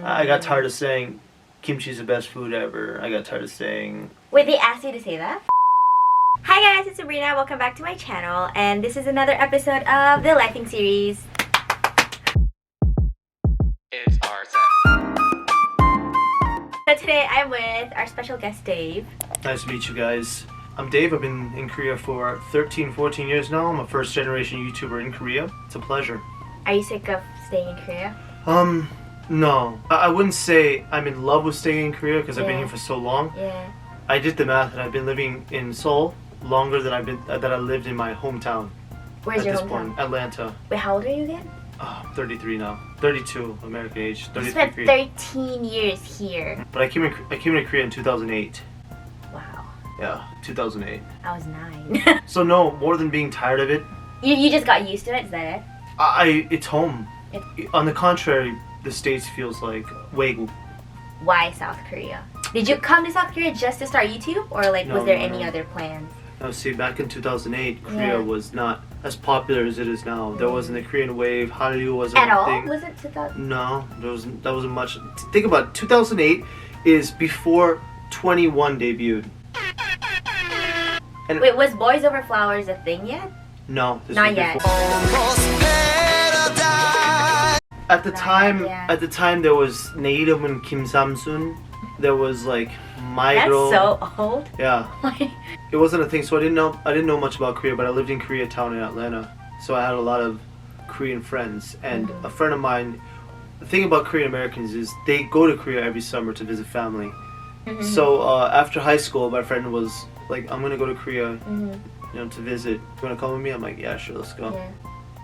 I got tired of saying kimchi's the best food ever. I got tired of saying... Wait, they asked you to say that? Hi guys, it's Sabrina. Welcome back to my channel. And this is another episode of the Lifing series. It's our set. So today I'm with our special guest, Dave. Nice to meet you guys. I'm Dave. I've been in Korea for 13, 14 years now. I'm a first generation YouTuber in Korea. It's a pleasure. Are you sick of staying in Korea? No. I wouldn't say I'm in love with staying in Korea because I've been Yeah. here for so long. Yeah. I did the math and I've been living in Seoul longer than I lived in my hometown. Where's at your this hometown? point, Atlanta. Wait, how old are you again? I'm 33 now. 32 American age. You 33 spent Korean. 13 years here. But I came to Korea in 2008. Wow. Yeah, 2008. I was 9. So no, more than being tired of it, you just got used to it? Is that it? it's home. On the contrary, the States feels like 외국. Why South Korea? Did you come to South Korea just to start YouTube? Or like, was there any other plans? Now see, back in 2008, Korea Yeah. was not as popular as it is now. There wasn't the Korean wave. Hallyu wasn't At a all? thing. Was it 2000? No, that wasn't much. Think about it, 2008 is before 21 debuted. And Wait, was Boys Over Flowers a thing yet? no, this Not was yet. before. At the time, yeah. at the time there was 내 이름은 김삼순. There was like my That's girl. so old. Yeah, it wasn't a thing. So I didn't know much about Korea, but I lived in Koreatown in Atlanta, so I had a lot of Korean friends. And a friend of mine, the thing about Korean Americans is they go to Korea every summer to visit family. So after high school, my friend was like, "I'm gonna go to Korea, to visit. You wanna come with me?" I'm like, "Yeah, sure, let's go." Yeah.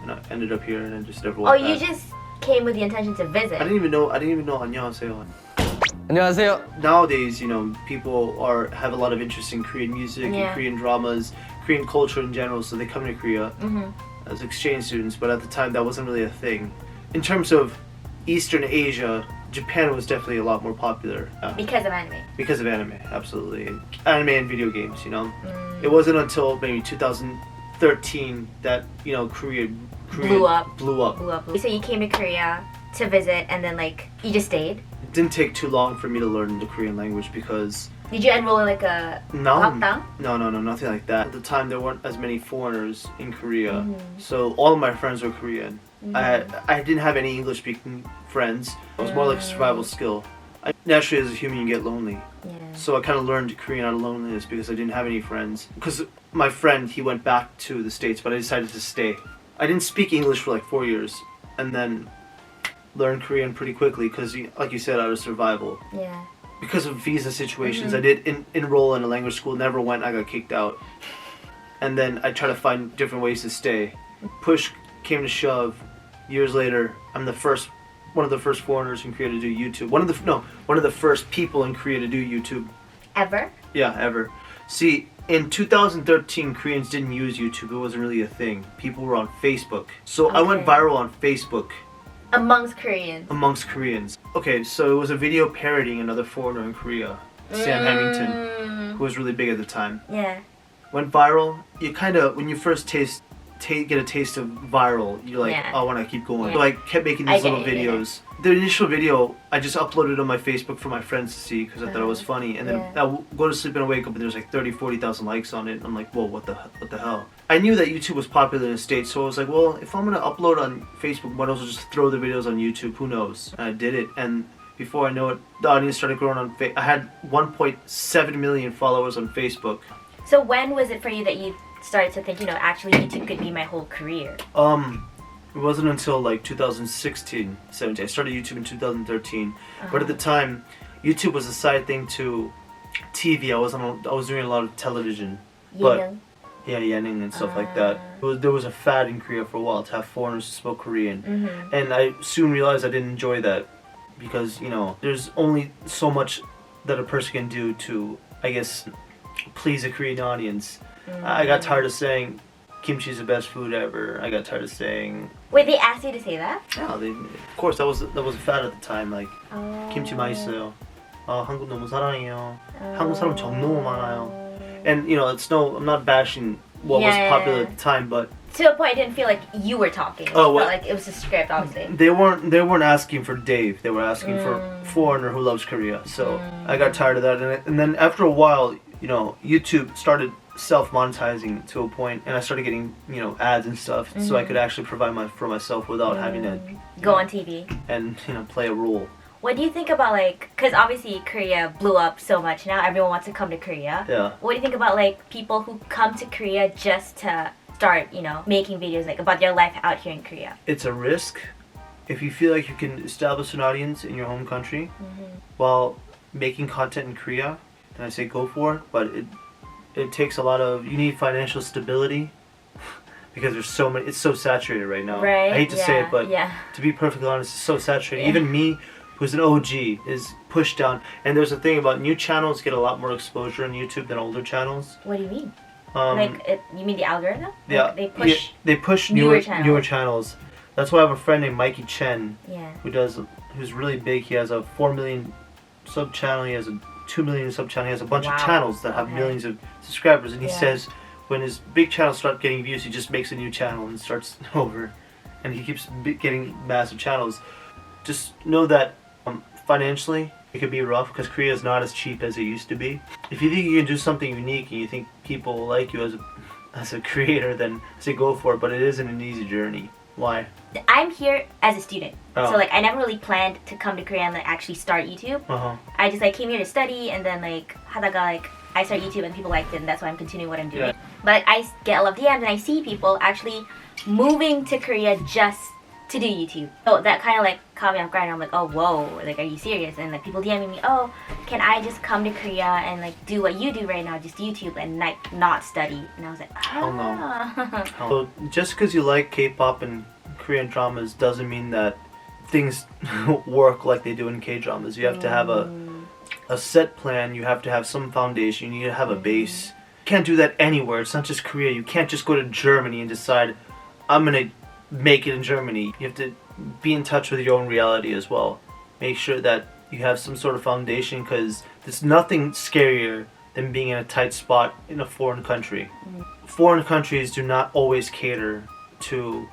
And I ended up here, and I just never Oh, went you back. just came with the intention to visit. I didn't even know 안녕하세요. 안녕하세요. Nowadays, people have a lot of interest in Korean music and Yeah. Korean dramas, Korean culture in general, so they come to Korea as exchange students, but at the time that wasn't really a thing. In terms of Eastern Asia, Japan was definitely a lot more popular. Because of anime. Because of anime, absolutely. Anime and video games, It wasn't until maybe 2013 that, Korea Blew up. Blew up. So you came to Korea to visit and then like, you just stayed? It didn't take too long for me to learn the Korean language because Did you enroll in like a No, lockdown? no, nothing like that. At the time, there weren't as many foreigners in Korea, so all of my friends were Korean. I didn't have any English-speaking friends. It was more like a survival skill. Naturally, as a human, you get lonely. Yeah. So I kind of learned Korean out of loneliness because I didn't have any friends. Because my friend, he went back to the States, but I decided to stay. I didn't speak English for like 4 years, and then learned Korean pretty quickly because, like you said, out of survival. Yeah. Because of visa situations, I did enroll in a language school, never went, I got kicked out. And then I tried to find different ways to stay. Push came to shove. Years later, I'm one of the first foreigners in Korea to do YouTube. One of the first people in Korea to do YouTube. Ever? Yeah, ever. See, in 2013, Koreans didn't use YouTube. It wasn't really a thing. People were on Facebook. So I went Okay. viral on Facebook. Amongst Koreans. Amongst Koreans. Okay, so it was a video parodying another foreigner in Korea, Sam Hamilton, who was really big at the time. Yeah. Went viral. You kind of, when you first get a taste of viral, you're like, Yeah. I want to keep going. Yeah. So I kept making I these get little it, videos. The initial video, I just uploaded on my Facebook for my friends to see because I thought it was funny. And then Yeah. I would go to sleep and I wake up and there's like 30, 40,000 likes on it. And I'm like, whoa, what the hell? I knew that YouTube was popular in the States, so I was like, well, if I'm going to upload on Facebook, why don't I just throw the videos on YouTube? Who knows? And I did it. And before I know it, the audience started growing on Facebook. I had 1.7 million followers on Facebook. So when was it for you that you started to think, actually YouTube could be my whole career? It wasn't until like 2016, 17. I started YouTube in 2013, but at the time, YouTube was a side thing to TV. I was doing a lot of television, but yeah, yening and stuff like that. There was a fad in Korea for a while to have foreigners who spoke Korean, and I soon realized I didn't enjoy that because there's only so much that a person can do to, I guess, please a Korean audience. I got tired of saying kimchi's the best food ever. I got tired of saying... Wait, they asked you to say that? Yeah, of course, that was a fad at the time. Like, 김치 맛있어요. 한국 너무 사랑해요. 한국 사람 정 너무 많아요. And I'm not bashing what was popular at the time, but to a point, it didn't feel like you were talking. It Oh, felt well, like it was a script, obviously. They weren't asking for Dave. They were asking for foreigner who loves Korea. So I got tired of that, and then after a while, you know, YouTube started self-monetizing to a point, and I started getting, you know, ads and stuff, so I could actually provide for myself without having to go on TV and, you know, play a role. What do you think about, like, because obviously Korea blew up so much now, everyone wants to come to Korea. Yeah. What do you think about, like, people who come to Korea just to start, you know, making videos, like, about their life out here in Korea? It's a risk. If you feel like you can establish an audience in your home country while making content in Korea, then I say go for it, but it takes a lot of, you need financial stability because there's so many, it's so saturated right now. Right. I hate to say it, but yeah. to be perfectly honest, it's so saturated. Even me, who's an OG, is pushed down. And there's a thing about new channels get a lot more exposure on YouTube than older channels. What do you mean? Like, You mean the algorithm? yeah, Like they push newer channels. That's why I have a friend named Mikey Chen, who's really big. He has a 4 million sub channel. He has a 2 million sub channel. He has a bunch of channels that have millions of subscribers. And he says when his big channels start getting views, he just makes a new channel and starts over. And he keeps getting massive channels. Just know that financially it could be rough because Korea is not as cheap as it used to be. If you think you can do something unique and you think people will like you as a creator, then say go for it. But it isn't an easy journey. Why? I'm here as a student, Oh. so like I never really planned to come to Korea and like actually start YouTube. I just like came here to study, and then like 하다가 like I started YouTube and people liked it, and that's why I'm continuing what I'm doing. Yeah. But I get a lot of DMs and I see people actually moving to Korea just to do YouTube. So that kind of like caught me off guard. And I'm like, oh whoa, like are you serious? And like people DMing me, oh, can I just come to Korea and like do what you do right now, just YouTube and like not study? And I was like, Hell no. ah. So just because you like K-pop and Korean dramas doesn't mean that things work like they do in K-dramas. You have to have a set plan. You have to have some foundation. You need to have a base. You can't do that anywhere. It's not just Korea. You can't just go to Germany and decide, I'm going to make it in Germany. You have to be in touch with your own reality as well. Make sure that you have some sort of foundation, because there's nothing scarier than being in a tight spot in a foreign country. Foreign countries do not always cater to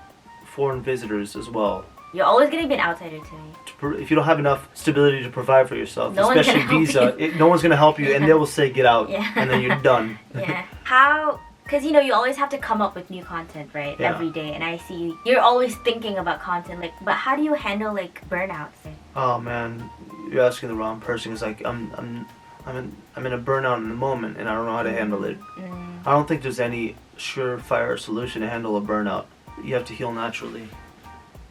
foreign visitors as well. You're always gonna be an outsider to me. If you don't have enough stability to provide for yourself, No one's especially gonna help visa, no one's gonna help you, and they will say get out, Yeah. and then you're done. Yeah. How? Because you know you always have to come up with new content, right? Yeah. Every day, and I see you're always thinking about content. Like, but how do you handle like burnouts? Oh man, you're asking the wrong person. It's like I'm in a burnout in the moment, and I don't know how to handle it. I don't think there's any surefire solution to handle a burnout. You have to heal naturally.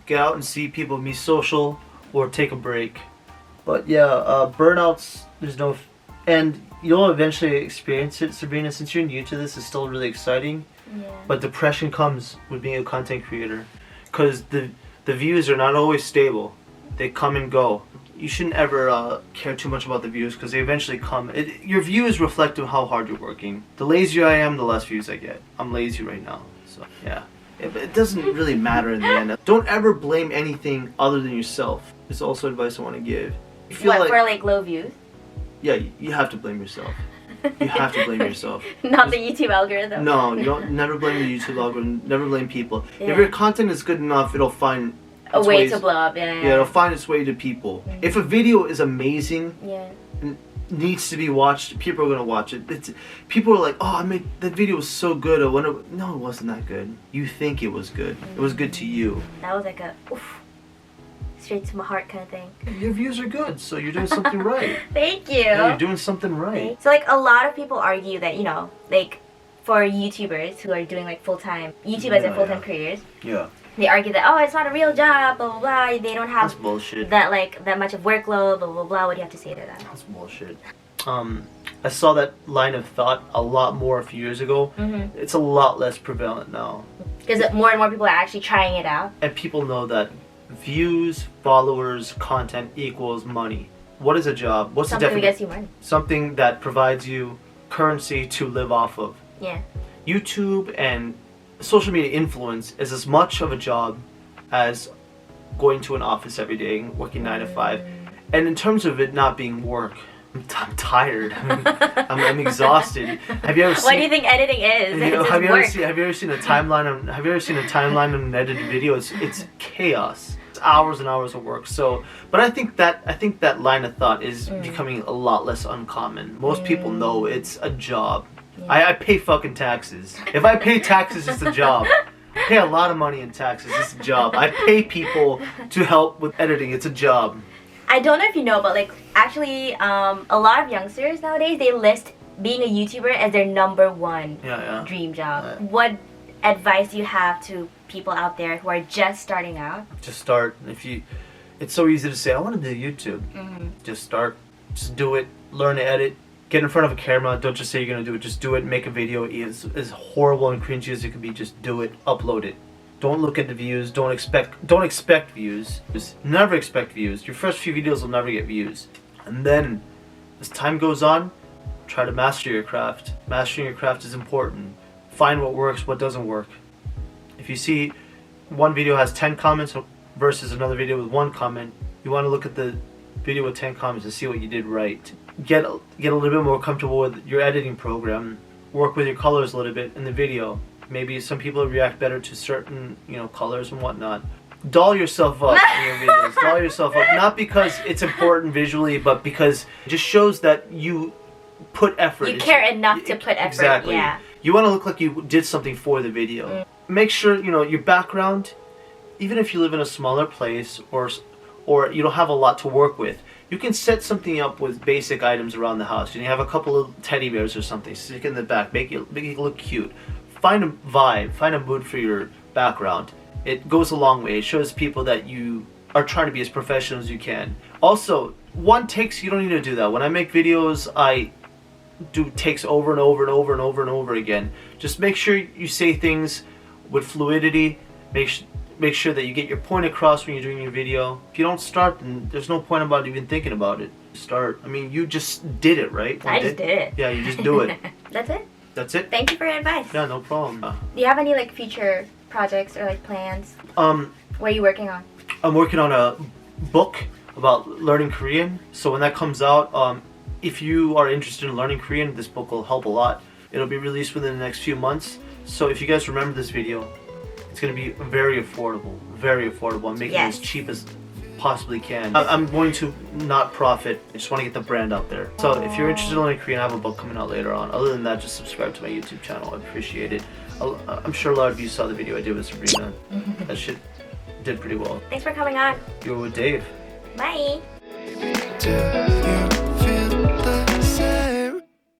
Get out and see people, be social, or take a break. But yeah, burnouts, there's no... And you'll eventually experience it, Sabrina. Since you're new to this, it's still really exciting. Yeah. But depression comes with being a content creator. Because the views are not always stable. They come and go. You shouldn't ever care too much about the views, because they eventually come. Your view is reflective of how hard you're working. The lazier I am, the less views I get. I'm lazy right now, so yeah. It doesn't really matter in the end. Don't ever blame anything other than yourself. It's also advice I want to give. You feel What, for like low views? Yeah, you have to blame yourself. You have to blame yourself. Not the YouTube algorithm. No, you don't. Never blame the YouTube algorithm. Never blame people. Yeah. If your content is good enough, it'll find A its way ways, to blow up. Yeah. Yeah, it'll find its way to people. If a video is amazing, Yeah. needs to be watched, people are gonna watch it. People are like, oh, that video was so good. I wonder. No, it wasn't that good. You think it was good. It was good to you. That was like a oof, straight to my heart kind of thing. Your views are good, so you're doing something right. Thank you. Yeah, you're doing something right. So like a lot of people argue that, you know, like for YouTubers who are doing like full-time YouTube as their full-time careers, Yeah. they argue that, oh, it's not a real job, blah blah blah. They don't have That's bullshit. that much of workload, blah blah blah. What do you have to say to that? That's bullshit. I saw that line of thought a lot more a few years ago. It's a lot less prevalent now. Because more and more people are actually trying it out. And people know that views, followers, content equals money. What is a job? What's Something the that definition? gets you money. Something that provides you currency to live off of. Yeah. YouTube and social media influence is as much of a job as going to an office every day and working 9 to 5. And in terms of it not being work, I'm tired. I'm exhausted. Have you ever seen? What do you think editing is? It's just have you work. ever seen a timeline on an edited video? It's chaos. It's hours and hours of work. So, but I think that line of thought is becoming a lot less uncommon. Most people know it's a job. I pay fucking taxes. If I pay taxes, it's a job. I pay a lot of money in taxes. It's a job. I pay people to help with editing. It's a job. I don't know if you know, but like actually, a lot of youngsters nowadays, they list being a YouTuber as their number one dream job. What advice do you have to people out there who are just starting out? Just start. It's so easy to say, I want to do YouTube. Just start. Just do it. Learn to edit. Get in front of a camera. Don't just say you're gonna do it. Just do it. Make a video. As horrible and cringy as it could be, just do it. Upload it. Don't look at the views. Don't expect views. Just never expect views. Your first few videos will never get views. And then, as time goes on, try to master your craft. Mastering your craft is important. Find what works, what doesn't work. If you see one video has 10 comments versus another video with 1 comment, you want to look at the video with 10 comments to see what you did right. Get a little bit more comfortable with your editing program. Work with your colors a little bit in the video. Maybe some people react better to certain, colors and whatnot. Doll yourself up in your videos. Doll yourself up. Not because it's important visually, but because it just shows that you put effort. You care enough to put effort. Exactly. Yeah. You want to look like you did something for the video. Make sure, your background, even if you live in a smaller place or you don't have a lot to work with, you can set something up with basic items around the house. You have a couple of teddy bears or something, stick in the back, make it look cute. Find a vibe, find a mood for your background. It goes a long way. It shows people that you are trying to be as professional as you can. Also, one takes, you don't need to do that. When I make videos, I do takes over and over and over and over and over again. Just make sure you say things with fluidity. Make sure that you get your point across when you're doing your video. If you don't start, then there's no point about even thinking about it. Start. I mean, you just did it, right? I just did it. Yeah, you just do it. That's it. That's it. Thank you for your advice. Yeah, no problem. Do you have any future projects or plans? What are you working on? I'm working on a book about learning Korean. So when that comes out, if you are interested in learning Korean, this book will help a lot. It'll be released within the next few months. So if you guys remember this video, it's going to be very affordable. Very affordable. I'm making it as cheap as possibly can. I'm going to not profit. I just want to get the brand out there. So if you're interested in learning Korean, I have a book coming out later on. Other than that, just subscribe to my YouTube channel. I appreciate it. I'm sure a lot of you saw the video I did with Sabrina. That shit did pretty well. Thanks for coming on. You were with Dave. Bye.